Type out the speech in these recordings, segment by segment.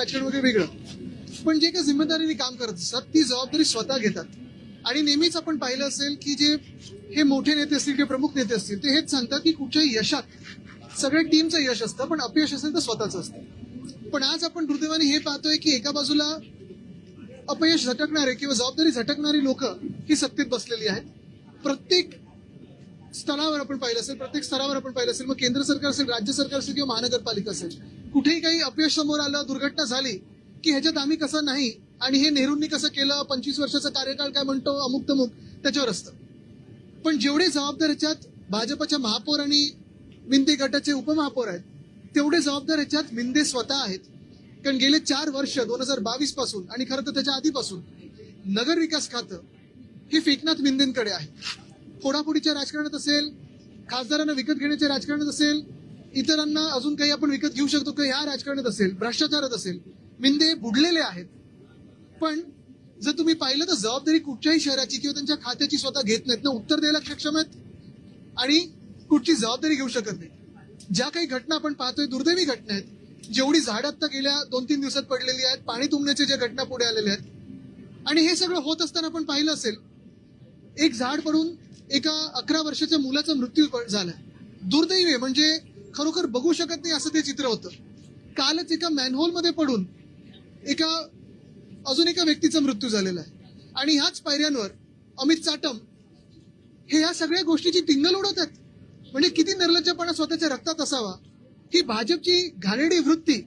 राजकारण वगैरे वेगळं, पण जे काही जिम्मेदारीने काम करत असतात ती जबाबदारी स्वतः घेतात. आणि नेहमीच आपण पाहिलं असेल की जे हे मोठे नेते असतील किंवा प्रमुख नेते असतील ते हेच सांगतात की कुठच्याही यशात सगळ्या टीमचं यश असतं, पण अपयश असेल तर स्वतःचं असतं. पण आज आपण दुर्दैवाने हे पाहतोय की एका बाजूला अपयश झटकणारे किंवा जबाबदारी झटकणारी लोक ही सत्तेत बसलेली आहेत. प्रत्येक स्तरावर आपण पाहिलं असेल, प्रत्येक स्तरावर आपण पाहिलं असेल, मग केंद्र सरकार असेल, राज्य सरकार असेल किंवा महानगरपालिका असेल, कुठेही काही अपयश समोर आलं, दुर्घटना झाली की ह्याच्यात आम्ही कसं नाही आणि हे नेहरूंनी कसं केलं, 25 वर्षाचा कार्यकाळ काय म्हणतो, अमुक तमुक, त्याच्यावर असतं. पण जेवढे जबाबदार ह्याच्यात भाजपच्या महापौर आणि मिंदे गटाचे उपमहापौर आहेत, तेवढे जबाबदार ह्याच्यात मिंदे स्वतः आहेत. कारण गेले 4 वर्ष 2022 पासून आणि खरं तर त्याच्या आधीपासून नगर विकास खातं हे फेकनाथ मिंदेंकडे आहे. फोडाफोडीच्या राजकारणात असेल, खासदारांना विकत घेण्याच्या राजकारणात असेल, इतरांना अजून काही आपण विकत घेऊ शकतो का ह्या राजकारणात असेल, भ्रष्टाचारात असेल, मिंदे बुडलेले आहेत. पण जर तुम्ही पाहिलं तर जबाबदारी कुठच्याही शहराची किंवा त्यांच्या खात्याची स्वतः घेत नाहीत ना, उत्तर द्यायला सक्षम आहेत आणि कुठची जबाबदारी घेऊ शकत नाही. ज्या काही घटना आपण पाहतोय दुर्दैवी घटना आहेत, जेवढी झाडं आता गेल्या 2-3 दिवसात पडलेली आहेत, पाणी तुंबण्याच्या ज्या घटना पुढे आलेल्या आहेत, आणि हे सगळं होत असताना आपण पाहिलं असेल एक झाड पडून एका 11 वर्षाच्या मुलाचा मृत्यू झाला. दुर्दैवी म्हणजे खरोखर बघू शकत नाही असं ते चित्र होतं. कालच एका मॅनहोल मध्ये पडून अजून एका व्यक्तीचा मृत्यू झालेला आहे. आणि ह्याच पायऱ्यांवर अमित चाटम हे या सगळ्या गोष्टीची टिंगल उडवतात. म्हणजे किती निर्लज्जपणा स्वतःच्या रक्तात असावा. ही भाजपची घाणेरडी वृत्ती,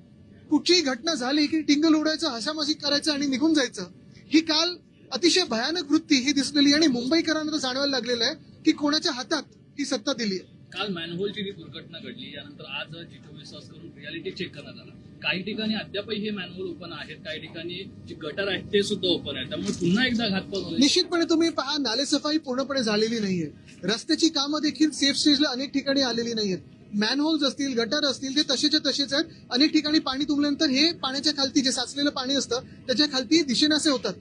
कुठचीही घटना झाली की टिंगल उडायचं, हसामसी करायचं आणि निघून जायचं, ही काल अतिशय भयानक वृत्ती ही दिसलेली. आणि मुंबईकरांना तर जाणवायला लागलेलं आहे की कोणाच्या हातात ही सत्ता दिली आहे. काल मॅनहोलची जी दुर्घटना घडली, यानंतर आज G24 तास करून रियालिटी चेक करण्यात आला. काही ठिकाणी अद्यापही हे मॅनहोल ओपन आहेत, काही ठिकाणी जे गटर आहेत ते सुद्धा ओपन आहेत. त्यामुळे पुन्हा एकदा घातपात होईल. निश्चितपणे तुम्ही पहा, नालेसफाई पूर्णपणे झालेली नाहीये. रस्त्याची कामं देखील सेफ स्टेजला अनेक ठिकाणी आलेली नाहीयेत. मॅनहोल्स असतील, गटर असतील, ते तसेच्या तसेच आहेत. अनेक ठिकाणी पाणी तुंबल्यानंतर हे पाण्याच्या खालती जे साचलेलं पाणी असतं त्याच्या खालती दिशेनासे होतात.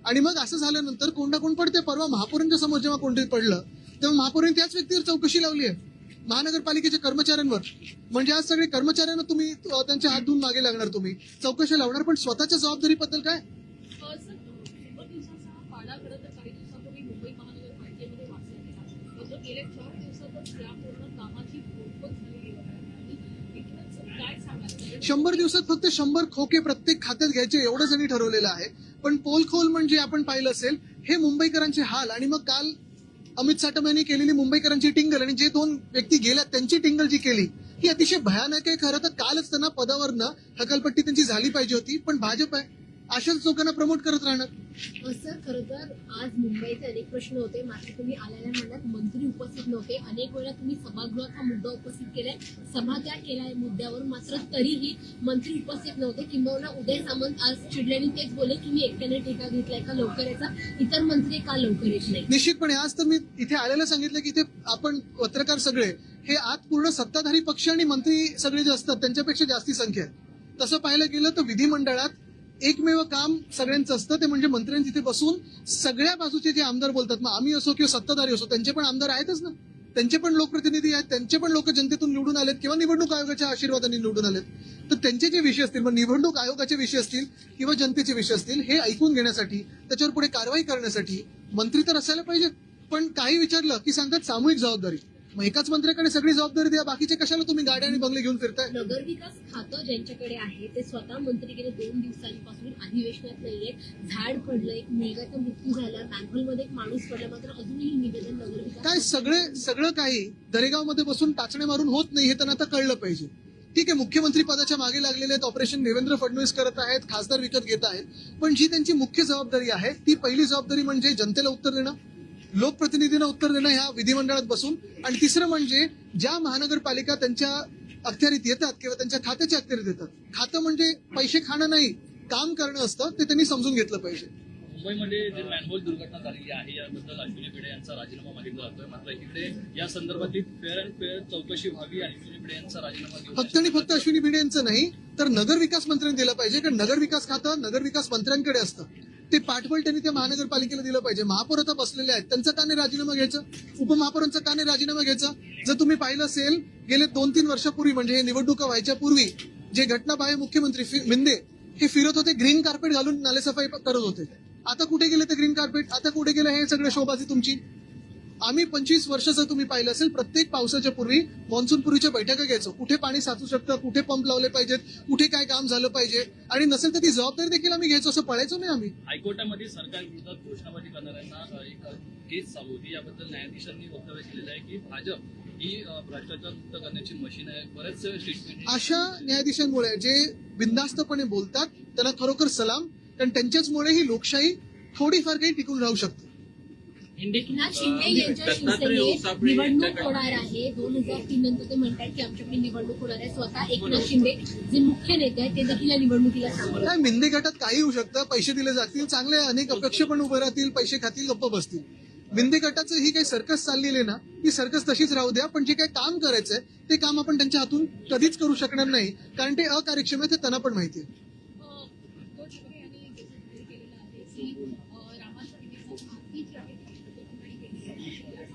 आणि मग असं झाल्यानंतर कोण ना कोण पडते. परवा महापौरांच्या समोर जेव्हा कोणतरी पडलं तेव्हा महापौरांनी त्याच व्यक्तीवर चौकशी लावली आहे, महानगरपालिकेच्या कर्मचाऱ्यांवर. म्हणजे आज सगळे कर्मचाऱ्यांना तुम्ही त्यांचे हात धुवून मागे लागणार, तुम्ही चौकशी लावणार, पण स्वतःच्या जबाबदारीबद्दल काय? शंभर दिवसात फक्त 100 खोके प्रत्येक खात्यात घ्यायचे एवढं त्यांनी ठरवलेलं आहे. पण पोलखोल म्हणजे आपण पाहिलं असेल हे मुंबईकरांचे हाल. आणि मग काल अमित चाटम यांनी केलेली मुंबईकरांची टिंगल आणि जे 2 व्यक्ती गेल्या त्यांची टिंगल जी केली ही अतिशय भयानक आहे. खरं तर कालच त्यांना पदावरनं हकालपट्टी त्यांची झाली पाहिजे होती, पण भाजप आहे अशाच लोकांना प्रमोट करत राहणार. सर, खरं तर आज मुंबईचे अनेक प्रश्न होते, मात्र तुम्ही आलेल्या महिन्यात मंत्री उपस्थित नव्हते. अनेक वेळा तुम्ही सभागृहात हा मुद्दा उपस्थित केलाय, सभात्याग केलाय मुद्द्यावर, मात्र तरीही मंत्री उपस्थित नव्हते. किंबहुना उदय सामंत आज चिडल्याने तेच बोलले की मी एकट्याने ठेका घेतलाय का लवकर याचा, इतर मंत्री का लवकर येत नाही. निश्चितपणे आज तर मी इथे आलेलं सांगितलं की इथे आपण पत्रकार सगळे हे आज पूर्ण सत्ताधारी पक्ष आणि मंत्री सगळे जे असतात त्यांच्यापेक्षा जास्ती संख्या आहे. तसं पाहायला गेलं तर विधिमंडळात एकमेव काम सगळ्यांचं असतं, ते म्हणजे मंत्र्यांनी तिथे बसून सगळ्या बाजूचे जे आमदार बोलतात, मग आम्ही असो किंवा सत्ताधारी असो, त्यांचे पण आमदार आहेतच ना, त्यांचे पण लोकप्रतिनिधी आहेत, त्यांचे पण लोक जनतेतून निवडून आलेत किंवा निवडणूक आयोगाच्या आशीर्वादाने निवडून आलेत. तर त्यांचे जे विषय असतील, मग निवडणूक आयोगाचे विषय असतील किंवा जनतेचे विषय असतील, हे ऐकून घेण्यासाठी त्याच्यावर पुढे कारवाई करण्यासाठी मंत्री तर असायला पाहिजेत. पण काही विचारलं की सांगतात सामूहिक जबाबदारी. मग एकाच मंत्र्याकडे सगळी जबाबदारी द्या, बाकीचे कशाला तुम्ही गाड्या आणि बंगले घेऊन फिरताय? नगरविकास खातं ज्यांच्याकडे आहे ते स्वतः मंत्री गेले 2 दिवसांपासून अधिवेशनात नाहीये. झाड पडलं, एक मुलगाचा मृत्यू झाला, मॅनहोलमध्ये एक माणूस पडला, मात्र अजूनही निवेदन नगरविकास काय सगळं काही दरेगावमध्ये बसून टाचणे मारून होत नाही हे त्यांना आता कळलं पाहिजे. ठीक आहे, मुख्यमंत्री पदाच्या मागे लागलेले आहेत, ऑपरेशन देवेंद्र फडणवीस करत आहेत, खासदार विकत घेत आहेत, पण जी त्यांची मुख्य जबाबदारी आहे ती पहिली जबाबदारी म्हणजे जनतेला उत्तर देणं, लोकप्रतिनिधींना उत्तर देणं ह्या विधिमंडळात बसून, आणि तिसरं म्हणजे ज्या महानगरपालिका त्यांच्या अखत्यारीत येतात किंवा त्यांच्या खात्याच्या अखत्यारीत येतात, खातं म्हणजे पैसे खाणं नाही, काम करणं असतं, ते त्यांनी समजून घेतलं पाहिजे. मुंबईमध्ये जे मॅनहोल दुर्घटना झालेली आहे याबद्दल अश्विनी भिडे यांचा राजीनामा मागितला जातोय, मात्र इकडे या संदर्भातली फेअर अँड फेअर चौकशी व्हावी आणि अश्विनी भिडे यांचा राजीनामा घेऊन फक्त आणि फक्त अश्विनी भिडे यांचं नाही तर नगर विकास मंत्र्यांनी दिलं पाहिजे. कारण नगर विकास खातं नगर विकास मंत्र्यांकडे असतं, ते पाठबळ त्यांनी त्या महानगरपालिकेला दिलं पाहिजे. महापौर आता बसलेले आहेत, त्यांचा का नाही राजीनामा घ्यायचा, उपमहापौरांचा का नाही राजीनामा घ्यायचा. जर तुम्ही पाहिलं असेल गेले 2-3 वर्षापूर्वी म्हणजे हे निवडणुका व्हायच्या पूर्वी जे घटनाबाह्य मुख्यमंत्री मिंदे हे फिरत होते ग्रीन कार्पेट घालून नालेसफाई करत होते. आता कुठे गेले ते ग्रीन कार्पेट? आता कुठे गेलं हे सगळं शोबाजी तुमची? आम्ही 25 वर्षाचं तुम्ही पाहिलं असेल, प्रत्येक पावसाच्या पूर्वी मान्सून पूर्वीच्या बैठका घ्यायचो. कुठे पाणी साचू शकतं, कुठे पंप लावले पाहिजेत, कुठे काय काम झालं पाहिजे, आणि नसेल तर ती जबाबदारी देखील आम्ही घ्यायचो. असं पळायचो नाही आम्ही. हायकोर्टामध्ये सरकार विरोधात घोषणाबाजी करणाऱ्यांना एक केस चालू होती. याबद्दल न्यायाधीशांनी वक्तव्य केलेलं आहे की भाजप ही भ्रष्टाचार मुक्त करण्याची मशीन आहे. बरेच स्टेटमेंट अशा न्यायाधीशांमुळे जे बिनधास्तपणे बोलतात त्यांना खरोखर सलाम, कारण त्यांच्याचमुळे ही लोकशाही थोडीफार काही टिकून राहू शकते. एकनाथ शिंदे यांच्या शिवसेनेत निवडणूक होणार आहे. 2003 नंतर ते म्हणतात की आमच्याकडे निवडणूक होणार आहे. स्वतः एकनाथ शिंदे जे मुख्य नेते आहेत ते देखील या निवडणुकीला सामोरं काय मिंदे गटात काही होऊ शकतं. पैसे दिले जातील, चांगले अनेक अपक्ष पण उभे राहतील, पैसे खातील, गप्प बसतील. मिंदे गटाचं ही काही सर्कस चाललेली आहे ना, ती सर्कस तशीच राहू द्या. पण जे काही काम करायचंय ते काम आपण त्यांच्या हातून कधीच करू शकणार नाही, कारण ते अकार्यक्षम आहे, ते त्यांना पण माहिती आहे. उद्धव ठाकरे यांनी देखील केलेलं आहे की रामाच्या निमित्तानं माती जी आहे ती ठिकाणी केली आहे.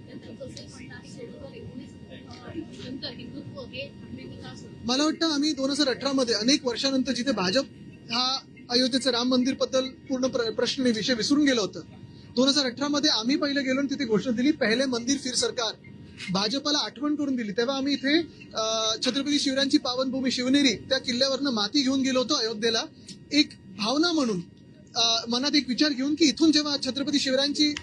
त्यांचं असं म्हणणं आहे 2019 नंतर हिंदुत्व हे ठाकरेंनी का सोडलं? मला वाटतं आम्ही 2018 मध्ये अनेक वर्षानंतर जिथे भाजप हा अयोध्येचं राम मंदिर बद्दल पूर्ण प्रश्न विषय विसरून गेलो होतं, 2018 मध्ये आम्ही पहिलं गेलो आणि तिथे घोषणा दिली, पहिले मंदिर फिर सरकार. भाजपाला आठवण करून दिली. तेव्हा आम्ही इथे छत्रपती शिवरायांची पावनभूमी शिवनेरी त्या किल्ल्यावरनं माती घेऊन गेलो होतो अयोध्येला, एक भावना म्हणून, मनात एक विचार घेऊन की इथून जेव्हा छत्रपती शिवरायांची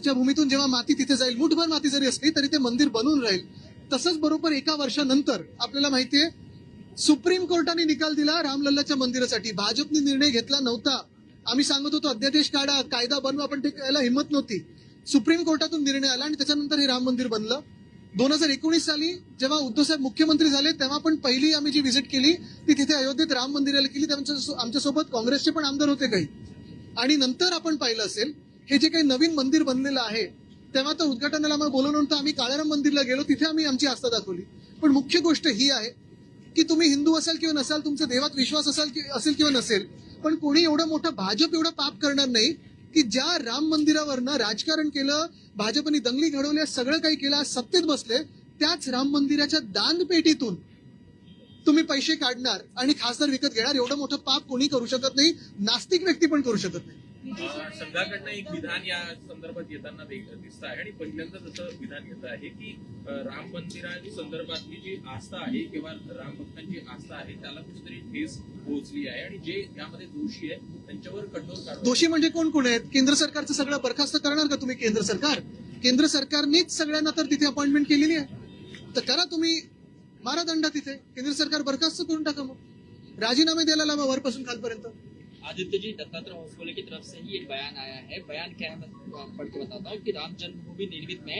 च्या भूमीतून जेव्हा माती तिथे जाईल, मुठभर माती जरी असली तरी ते मंदिर बनून राहील. तसंच बरोबर एका वर्षानंतर आपल्याला माहितीये सुप्रीम कोर्टाने निकाल दिला रामलल्लाच्या मंदिरासाठी. भाजपने निर्णय घेतला नव्हता. आम्ही सांगत होतो अध्यादेश काढा, कायदा बनवा, पण ते करायला हिंमत नव्हती. सुप्रीम कोर्टातून निर्णय आला आणि त्याच्यानंतर हे राम मंदिर बनलं. 2019 साली जेव्हा उद्धव साहेब मुख्यमंत्री झाले तेव्हा पण पहिली आम्ही जी व्हिजिट केली ती तिथे अयोध्येत राम मंदिराला केली. आमच्यासोबत काँग्रेसचे पण आमदार होते काही. आणि नंतर आपण पाहिलं असेल हे जे काही नवीन मंदिर बनलेलं आहे, तेव्हा तर उद्घाटनाला आम्हाला बोलवलं नव्हतं. आम्ही काळाराम मंदिरला गेलो, तिथे आम्ही आमची आस्था दाखवली. पण मुख्य गोष्ट ही आहे की तुम्ही हिंदू असाल किंवा नसाल, तुमचा देवात विश्वास असेल किंवा नसेल, पण कोणी एवढं मोठं भाजप एवढं पाप करणार नाही की ज्या राम मंदिरावरनं राजकारण केलं, भाजपने दंगली घडवल्या, सगळं काही केलं, आज सत्तेत बसले, त्याच राम मंदिराच्या दानपेटीतून तुम्ही पैसे काढणार आणि खासदार विकत घेणार. एवढं मोठं पाप कोणी करू शकत नाही, नास्तिक व्यक्ती पण करू शकत नाही. संघाकडनं एक विधान या संदर्भात येताना दिसत आहे आणि पहिल्यांदा जसं विधान येत आहे की राम मंदिरासंदर्भातली जी आस्था आहे किंवा राम भक्तांची आस्था आहे त्याला कुठेतरी ठेस पोहोचली आहे आणि जे यामध्ये दोषी आहेत त्यांच्यावर कठोर कारवाई. दोषी म्हणजे कोण कोण आहेत? केंद्र सरकारचं सगळं बरखास्त करणार का तुम्ही? केंद्र सरकारनेच सगळ्यांना तर तिथे अपॉइंटमेंट केलेली आहे, तर करा तुम्ही, मारा दंडा तिथे. केंद्र सरकार बरखास्त करून टाका, मग राजीनामे द्यायला लावा वरपासून खालपर्यंत. आदित्य जी, दत्तात्रेय हॉस्पिटल की तरफ से ही एक बयान आया है. बयान क्या है मैं पढ़ के बताता हूँ कि राम जन्मभूमि निर्मित में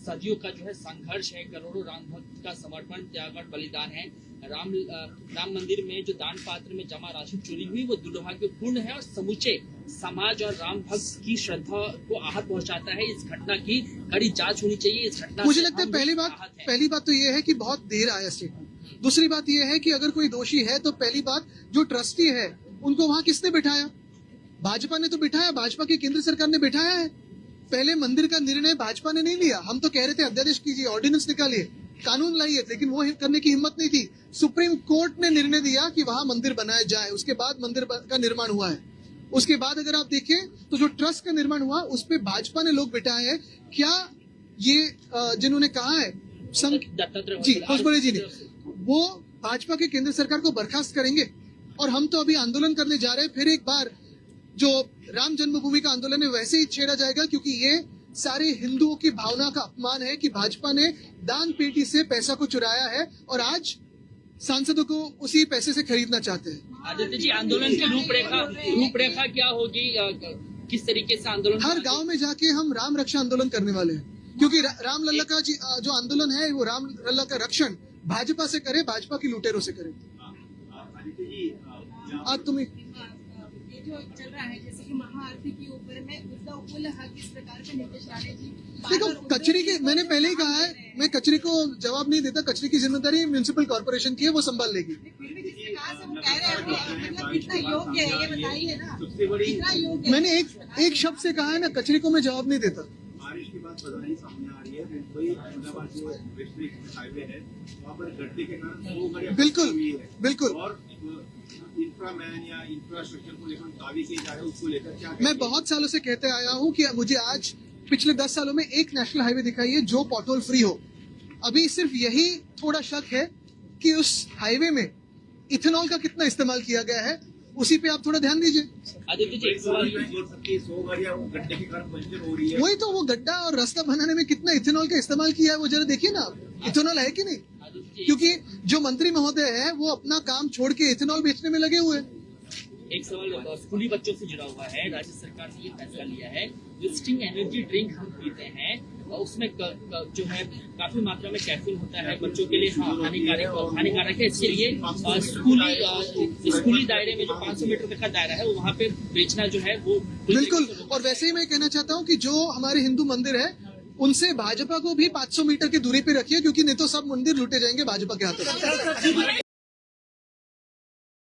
सदियों का जो है संघर्ष है, करोड़ों राम भक्त का समर्पण, त्याग और बलिदान है. राम मंदिर में जो दान पात्र में जमा राशि चोरी हुई वो दुर्भाग्यपूर्ण है और समूचे समाज और राम भक्त की श्रद्धा को आहत पहुंचाता है. इस घटना की कड़ी जांच होनी चाहिए. इस घटना मुझे से लगता है हम पहली बात तो ये है कि बहुत देर आया स्टेटमेंट. दूसरी बात ये है कि अगर कोई दोषी है तो पहली बात जो ट्रस्टी है उनको वहां किसने बिठाया? भाजपा ने तो बिठाया, भाजपा की केंद्र सरकार ने बिठाया है. पहले मंदिर का निर्णय भाजपा ने नहीं लिया. हम तो कह रहे थे अध्यादेश कीजिए, ऑर्डिनेंस निकालिए, कानून लाइए, लेकिन वो करने की हिम्मत नहीं थी. सुप्रीम कोर्ट ने निर्णय दिया कि वहां मंदिर बनाया जाए, उसके बाद मंदिर का निर्माण हुआ है. उसके बाद अगर आप देखें तो जो ट्रस्ट का निर्माण हुआ उस पर भाजपा ने लोग बिठाए हैं. क्या ये जिन्होंने कहा है जी होसबड़े जी ने, वो भाजपा के केंद्र सरकार को बर्खास्त करेंगे? और हम तो अभी आंदोलन करने जा रहे हैं. फिर एक बार जो राम जन्मभूमि का आंदोलन है वैसे ही छेड़ा जाएगा, क्योंकि ये सारे हिंदुओं की भावना का अपमान है कि भाजपा ने दान पेटी से पैसा को चुराया है और आज सांसदों को उसी पैसे से खरीदना चाहते हैं. आदित्य जी, आंदोलन की रूपरेखा क्या होगी? किस तरीके से आंदोलन? हर गांव में जाके हम राम रक्षा आंदोलन करने वाले हैं, क्योंकि राम लल्ला का जो आंदोलन है वो राम लल्ला का रक्षण भाजपा से करे, भाजपा की लुटेरों से करे. आज तुम्हें ये जो चल रहा है जैसे कि महाआरती के ऊपर में उसका उपल हक इस प्रकार का नीतीश राणे जी देखो, कचरे के मैंने पहले ही कहा है, मैं कचरे को जवाब नहीं देता. कचरे की जिम्मेदारी म्युनिसिपल कॉर्पोरेशन की है, वो संभाल लेगी. फिर भी जिस प्रकार से हम कह रहे हैं मतलब कितना योग्य है ये बताइए ना, कितना योग्य है? मैंने एक शब्द से कहा है ना, कचरे को मैं जवाब नहीं देता. बारिश के बाद बधाई सामने आ रही है. वही अहमदाबाद जो वेस्ट हाईवे है वहाँ पर गड्ढे के कारण 2 गाड़ियाँ बिल्कुल, फंसी हुई है। बिल्कुल। और इंफ्रामैन या इंफ्रास्ट्रक्चर को लेकर दावे किए जा रहे हैं, उसको लेकर क्या मैं बहुत सालों से कहते आया हूं कि मुझे आज पिछले 10 सालों में एक नेशनल हाईवे दिखाइए जो पॉटहोल फ्री हो। अभी सिर्फ यही थोड़ा शक है कि उस हाईवे में इथेनॉल का कितना इस्तेमाल किया गया है, उसी पे आप थोड़ा ध्यान दीजिए। आदित्य जी, एक सवाल जोड़ सकती है 100 गाड़ियाँ गड्ढे के कारण पंचर हो रही है। वही तो, वो गड्ढा और रास्ता बनाने में कितना इथेनॉल का इस्तेमाल किया है वो जरा देखिए ना, इथेनॉल है कि नहीं? आदित्य जी, क्योंकि जो मंत्री महोदय है वो अपना काम छोड़ के इथेनॉल बेचने में लगे हुए हैं। एक सवाल स्कूली बच्चों से जुड़ा हुआ है। राज्य सरकार ने ये फैसला लिया है, विजिटिंग एनर्जी ड्रिंक हम पीते हैं और उसमें जो है काफी मात्रा में कैफीन होता है, बच्चों के लिए हानिकारक है। इसके लिए स्कूली दायरे में जो 500 मीटर तक का दायरा है वहाँ पे बेचना जो है वो बिल्कुल। और वैसे ही मैं कहना चाहता हूँ कि जो हमारे हिंदू मंदिर है उनसे भाजपा को भी 500 मीटर की दूरी पे रखिए, क्योंकि नहीं तो सब मंदिर लूटे जाएंगे भाजपा के हाथों।